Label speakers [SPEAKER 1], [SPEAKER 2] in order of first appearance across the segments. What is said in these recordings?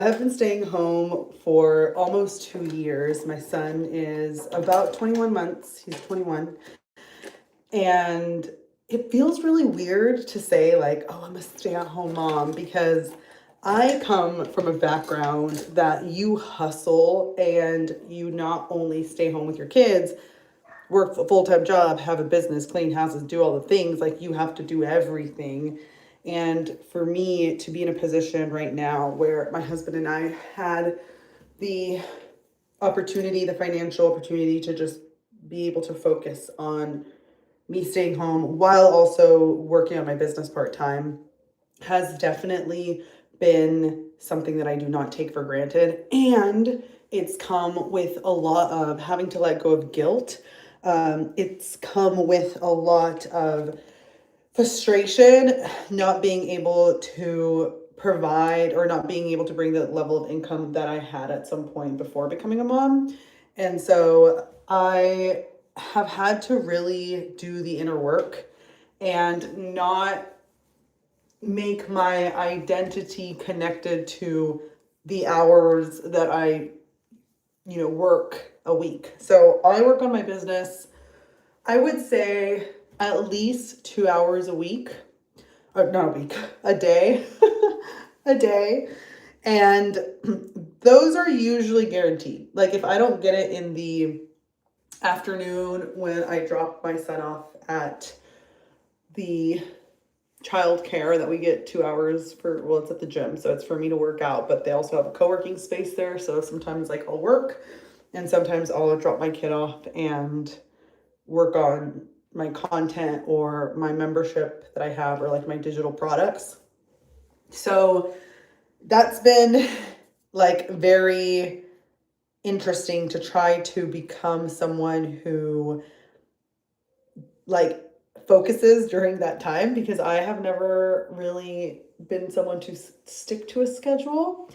[SPEAKER 1] I've been staying home for almost 2 years. My son is about 21 months. He's 21. And it feels really weird to say, like, oh, I'm a stay at home mom because I come from a background that you hustle and you not only stay home with your kids, work a full-time job, have a business, clean houses, do all the things. Like, you have to do everything. And for me to be in a position right now where my husband and I had the opportunity, the financial opportunity to just be able to focus on me staying home while also working on my business part-time has definitely been something that I do not take for granted. And it's come with a lot of having to let go of guilt. It's come with a lot of frustration, not being able to provide or not being able to bring the level of income that I had at some point before becoming a mom. And so I have had to really do the inner work and not make my identity connected to the hours that I work a week. So I work on my business, I would say at least 2 hours a week, or not a week, a day, a day. And those are usually guaranteed. Like, if I don't get it in the afternoon when I drop my son off at the childcare that we get 2 hours for, well, it's at the gym, so it's for me to work out, but they also have a co-working space there. So sometimes, like, I'll work and sometimes I'll drop my kid off and work on my content or my membership that I have or like my digital products. So that's been like very interesting to try to become someone who like focuses during that time, because I have never really been someone to stick to a schedule.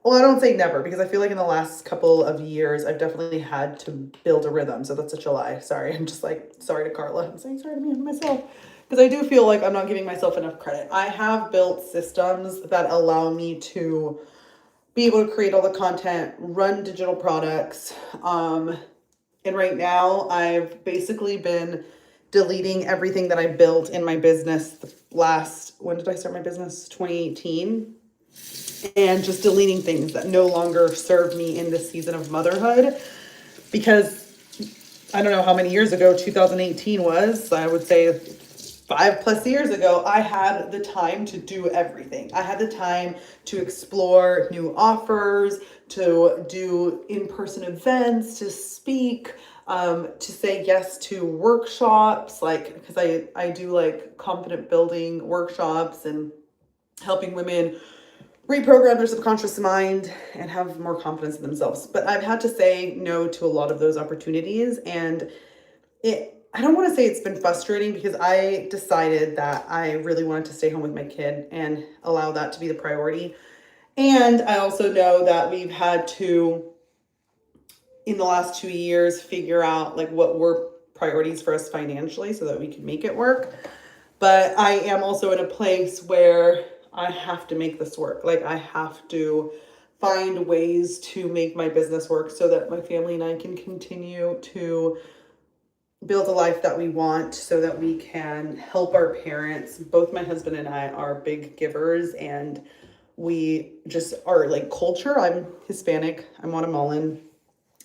[SPEAKER 1] Well, I don't say never, because I feel like in the last couple of years, I've definitely had to build a rhythm. So that's such a lie. Sorry. I'm just like, sorry to Karla. I'm saying sorry to me and myself, because I do feel like I'm not giving myself enough credit. I have built systems that allow me to be able to create all the content, run digital products. And right now, I've basically been deleting everything that I built in my business the last, when did I start my business? 2018. And just deleting things that no longer serve me in this season of motherhood. Because I don't know how many years ago 2018 was, I would say 5+ years ago, I had the time to do everything. I had the time to explore new offers, to do in-person events, to speak, to say yes to workshops, like, because I do like confident building workshops and helping women reprogram their subconscious mind and have more confidence in themselves. But I've had to say no to a lot of those opportunities. And I don't want to say it's been frustrating, because I decided that I really wanted to stay home with my kid and allow that to be the priority. And I also know that we've had to, in the last 2 years, figure out like what were priorities for us financially so that we could make it work. But I am also in a place where I have to make this work. Like, I have to find ways to make my business work so that my family and I can continue to build a life that we want, so that we can help our parents. Both my husband and I are big givers, and we just are like culture. I'm Hispanic, I'm Guatemalan,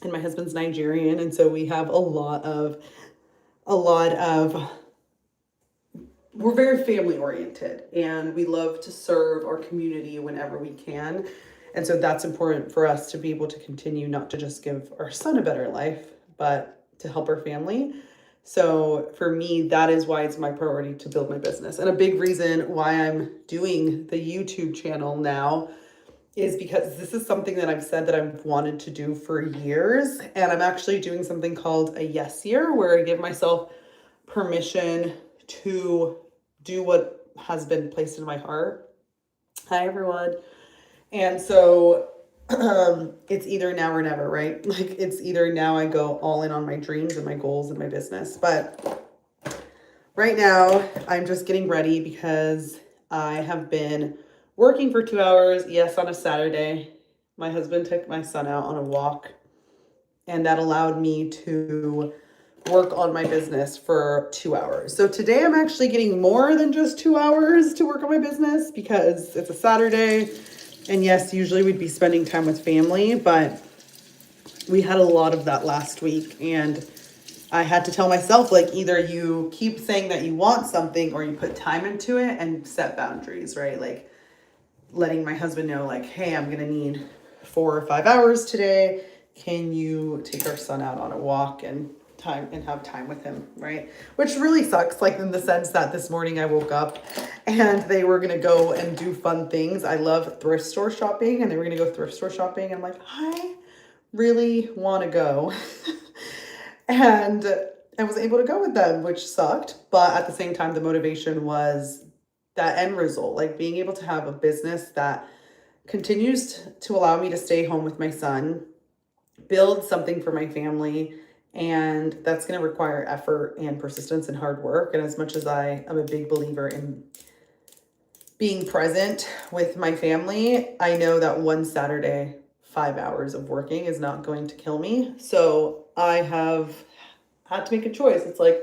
[SPEAKER 1] and my husband's Nigerian. And so we have a lot of we're very family oriented, and we love to serve our community whenever we can. And so that's important for us to be able to continue, not to just give our son a better life, but to help our family. So for me, that is why it's my priority to build my business. And a big reason why I'm doing the YouTube channel now is because this is something that I've said that I've wanted to do for years. And I'm actually doing something called a yes year, where I give myself permission to do what has been placed in my heart. Hi, everyone. And so it's either now or never, right? Like, it's either now I go all in on my dreams and my goals and my business. But right now, I'm just getting ready because I have been working for 2 hours, yes, on a Saturday. my husband took my son out on a walk, and that allowed me to work on my business for 2 hours. So today I'm actually getting more than just 2 hours to work on my business because it's a Saturday. And yes, usually we'd be spending time with family, but we had a lot of that last week. And I had to tell myself, like, either you keep saying that you want something or you put time into it and set boundaries, right? Like letting my husband know, like, hey, I'm going to need 4 or 5 hours today. Can you take our son out on a walk and have time with him, right? Which really sucks, like in the sense that this morning I woke up and they were gonna go and do fun things. I love thrift store shopping, and they were gonna go thrift store shopping, and I'm like, I really want to go. And I was able to go with them, which sucked, but at the same time the motivation was that end result, like being able to have a business that continues to allow me to stay home with my son, build something for my family, and that's going to require effort and persistence and hard work. And as much as I am a big believer in being present with my family, I know that one Saturday, 5 hours of working is not going to kill me. So I have had to make a choice. It's like,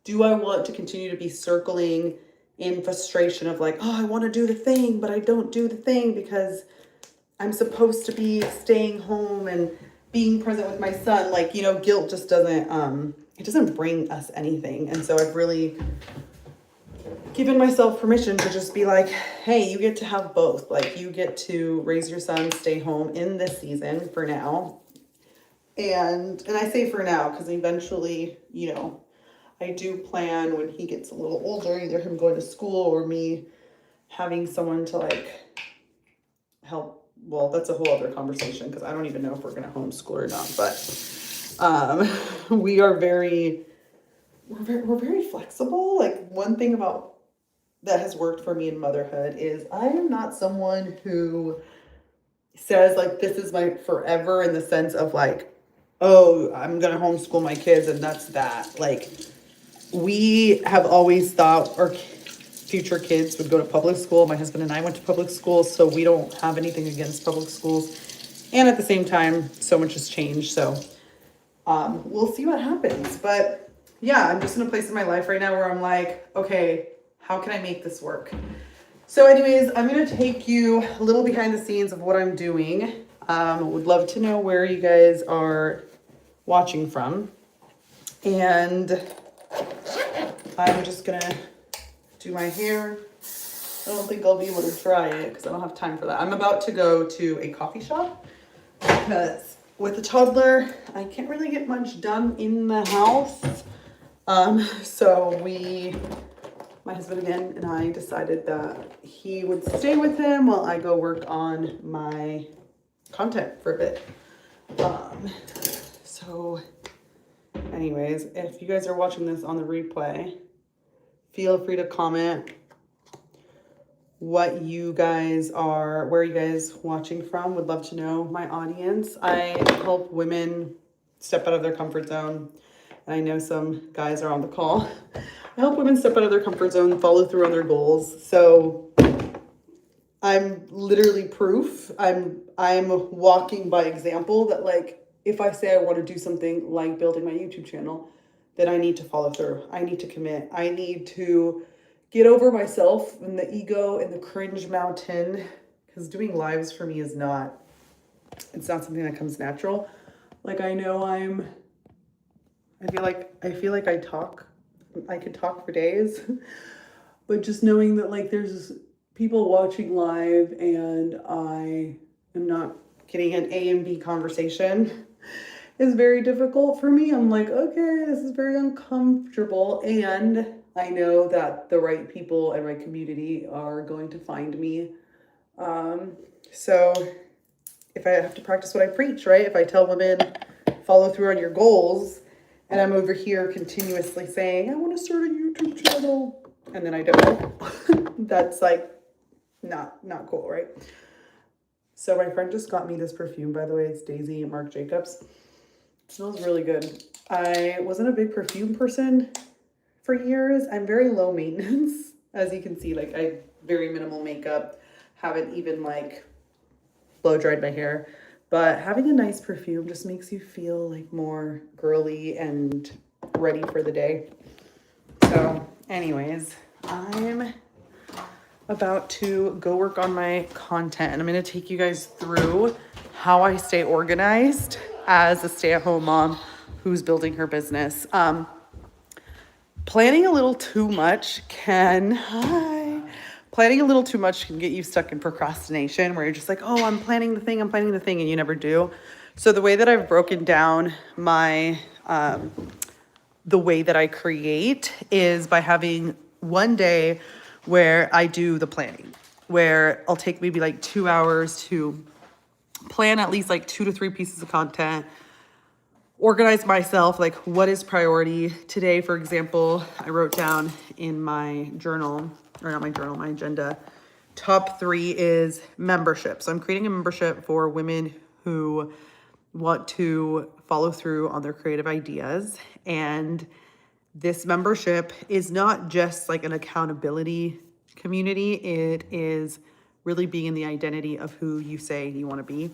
[SPEAKER 1] do I want to continue to be circling in frustration of like, oh, I want to do the thing, but I don't do the thing because I'm supposed to be staying home and being present with my son? Like, guilt just doesn't, it doesn't bring us anything. And so I've really given myself permission to just be like, hey, you get to have both. Like, you get to raise your son, stay home in this season for now. And I say for now, because eventually, I do plan when he gets a little older, either him going to school or me having someone to like help. Well, that's a whole other conversation because I don't even know if we're going to homeschool or not. But we're very flexible. Like, one thing about that has worked for me in motherhood is I am not someone who says like this is my forever, in the sense of like, oh, I'm going to homeschool my kids and that's that. Like, we have always thought our future kids would go to public school. My husband and I went to public school, so we don't have anything against public schools. And at the same time, so much has changed. So we'll see what happens. But yeah, I'm just in a place in my life right now where I'm like, okay, how can I make this work? So anyways, I'm going to take you a little behind the scenes of what I'm doing. Would love to know where you guys are watching from. And I'm just going to do my hair. I don't think I'll be able to dry it because I don't have time for that. I'm about to go to a coffee shop because with a toddler, I can't really get much done in the house. So my husband again and I decided that he would stay with him while I go work on my content for a bit. So anyways, if you guys are watching this on the replay, feel free to comment where you guys watching from. Would love to know my audience. I help women step out of their comfort zone. And I know some guys are on the call. I help women step out of their comfort zone, follow through on their goals. So I'm literally proof. I'm walking by example that, like, if I say I want to do something like building my YouTube channel, then I need to follow through. I need to commit. I need to get over myself and the ego and the cringe mountain, because doing lives for me is not something that comes natural. Like, I know I feel like I could talk for days, but just knowing that like there's people watching live and I am not getting an A and B conversation is very difficult for me. I'm like, okay, this is very uncomfortable. And I know that the right people and right community are going to find me. So if I have to practice what I preach, right? If I tell women, follow through on your goals, and I'm over here continuously saying, I want to start a YouTube channel, and then I don't, that's like not cool, right? So my friend just got me this perfume, by the way. It's Daisy and Marc Jacobs. It smells really good. I wasn't a big perfume person for years. I'm very low maintenance. As you can see, like, I very minimal makeup. Haven't even like blow dried my hair. But having a nice perfume just makes you feel like more girly and ready for the day. So, anyways, I'm about to go work on my content, and I'm going to take you guys through how I stay organized as a stay-at-home mom who's building her business. Planning a little too much can get you stuck in procrastination, where you're just like, oh, I'm planning the thing, and you never do. So the way that I've broken down my the way that I create is by having one day where I do the planning, where I'll take maybe like 2 hours to plan at least like 2 to 3 pieces of content, organize myself, like what is priority. Today, for example, I wrote down in my journal, or not my journal, my agenda, top 3 is membership. So I'm creating a membership for women who want to follow through on their creative ideas. And this membership is not just like an accountability community. It is really being in the identity of who you say you want to be.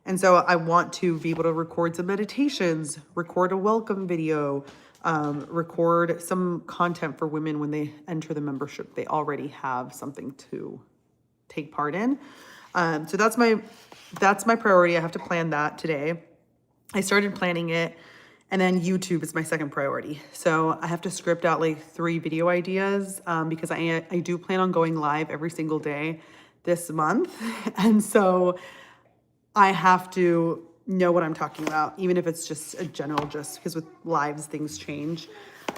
[SPEAKER 1] And so I want to be able to record some meditations, record a welcome video, record some content for women when they enter the membership. They already have something to take part in. So that's my priority. I have to plan that today. I started planning it, and then YouTube is my second priority. So I have to script out like 3 video ideas because I do plan on going live every single day this month. And so I have to know what I'm talking about, even if it's just a general gist, because with lives, things change.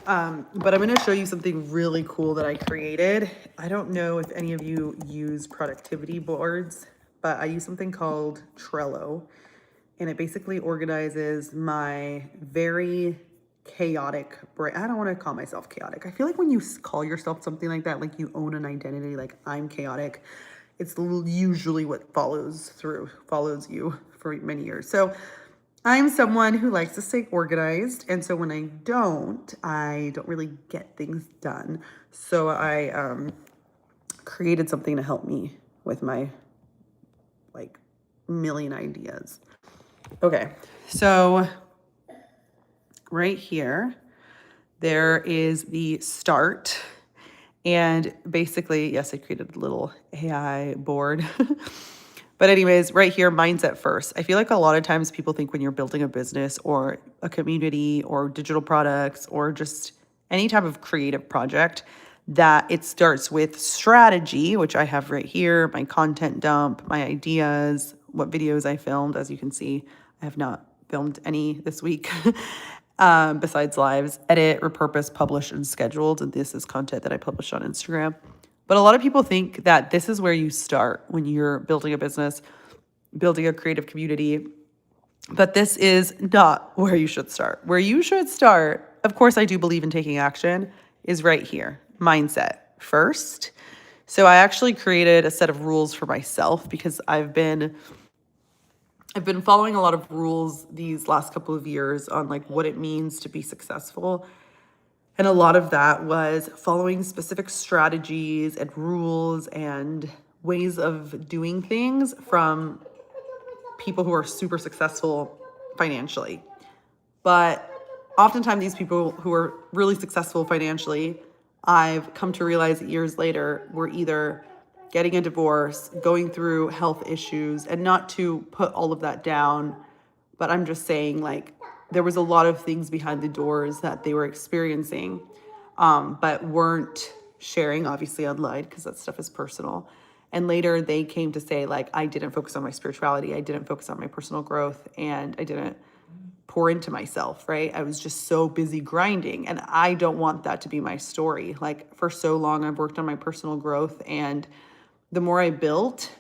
[SPEAKER 1] But I'm going to show you something really cool that I created. I don't know if any of you use productivity boards, but I use something called Trello. And it basically organizes my very chaotic brain. I don't want to call myself chaotic. I feel like when you call yourself something like that, like you own an identity, like I'm chaotic, it's usually what follows you for many years. So I'm someone who likes to stay organized. And so when I don't really get things done. So I created something to help me with my like million ideas. Okay, so right here, there is the start. And basically, yes, I created a little AI board. But anyways, right here, mindset first. I feel like a lot of times people think when you're building a business or a community or digital products or just any type of creative project that it starts with strategy, which I have right here, my content dump, my ideas, what videos I filmed. As you can see, I have not filmed any this week besides lives, edit, repurpose, publish, and scheduled. And this is content that I published on Instagram. But a lot of people think that this is where you start when you're building a business, building a creative community. But this is not where you should start. Where you should start, of course, I do believe in taking action, is right here, mindset first. So I actually created a set of rules for myself because I've been following a lot of rules these last couple of years on like what it means to be successful. And a lot of that was following specific strategies and rules and ways of doing things from people who are super successful financially. But oftentimes these people who are really successful financially, I've come to realize that years later, were either getting a divorce, going through health issues, and not to put all of that down, but I'm just saying like there was a lot of things behind the doors that they were experiencing, but weren't sharing obviously online because that stuff is personal. And later they came to say like, I didn't focus on my spirituality. I didn't focus on my personal growth, and I didn't pour into myself, right? I was just so busy grinding, and I don't want that to be my story. Like for so long, I've worked on my personal growth, and the more I built,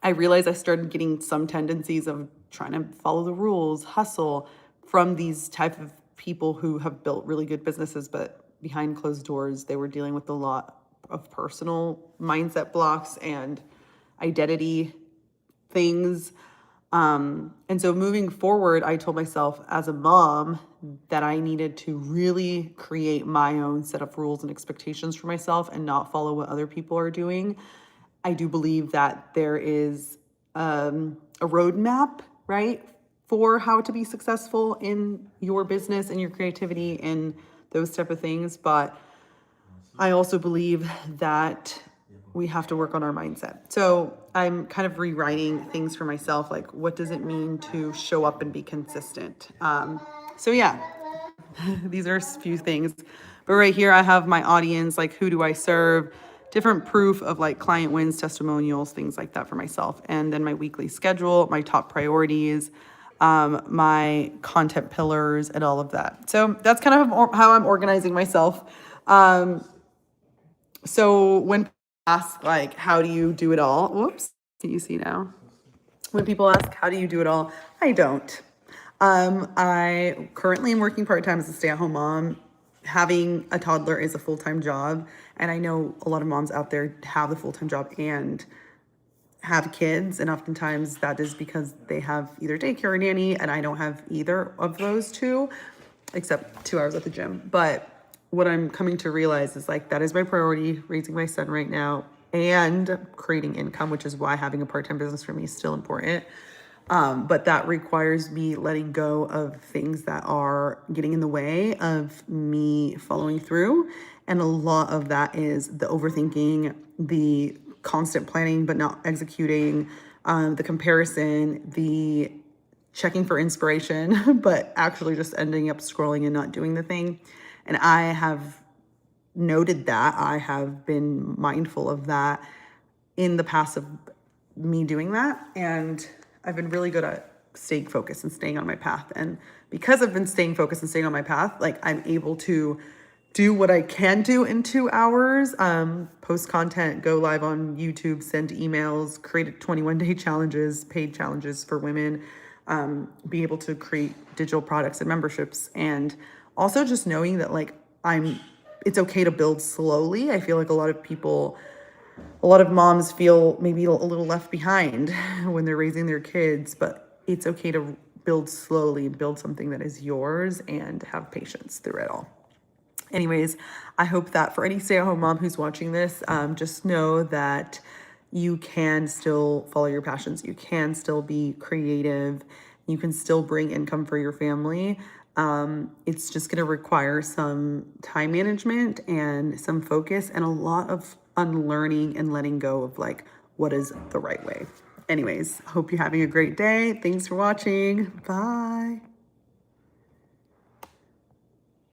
[SPEAKER 1] I realized I started getting some tendencies of trying to follow the rules, hustle from these type of people who have built really good businesses, but behind closed doors, they were dealing with a lot of personal mindset blocks and identity things. And so moving forward, I told myself as a mom that I needed to really create my own set of rules and expectations for myself and not follow what other people are doing. I do believe that there is a roadmap, right, for how to be successful in your business and your creativity and those type of things. But I also believe that we have to work on our mindset. So I'm kind of rewriting things for myself. Like, what does it mean to show up and be consistent? So yeah, these are a few things. But right here, I have my audience, like who do I serve? Different proof of like client wins, testimonials, things like that for myself. And then my weekly schedule, my top priorities, my content pillars, and all of that. So that's kind of how I'm organizing myself. So when people ask like, how do you do it all? Whoops, can you see now? When people ask, how do you do it all? I don't. I currently am working part-time as a stay-at-home mom. Having a toddler is a full-time job. And I know a lot of moms out there have the full-time job and have kids. And oftentimes that is because they have either daycare or nanny. And I don't have either of those two, except 2 hours at the gym. But what I'm coming to realize is like, that is my priority, raising my son right now and creating income, which is why having a part-time business for me is still important. But that requires me letting go of things that are getting in the way of me following through. And a lot of that is the overthinking, the constant planning, but not executing, the comparison, the checking for inspiration, but actually just ending up scrolling and not doing the thing. And I have noted that. I have been mindful of that in the past of me doing that. And I've been really good at staying focused and staying on my path. And because I've been staying focused and staying on my path, like I'm able to do what I can do in 2 hours, post content, go live on YouTube, send emails, create 21-day challenges, paid challenges for women, be able to create digital products and memberships. And also just knowing that like it's okay to build slowly. I feel like a lot of moms feel maybe a little left behind when they're raising their kids, but it's okay to build slowly, build something that is yours and have patience through it all. Anyways, I hope that for any stay-at-home mom who's watching this, just know that you can still follow your passions. You can still be creative. You can still bring income for your family. It's just going to require some time management and some focus and a lot of unlearning and letting go of like what is the right way. Anyways, hope you're having a great day. Thanks for watching. Bye.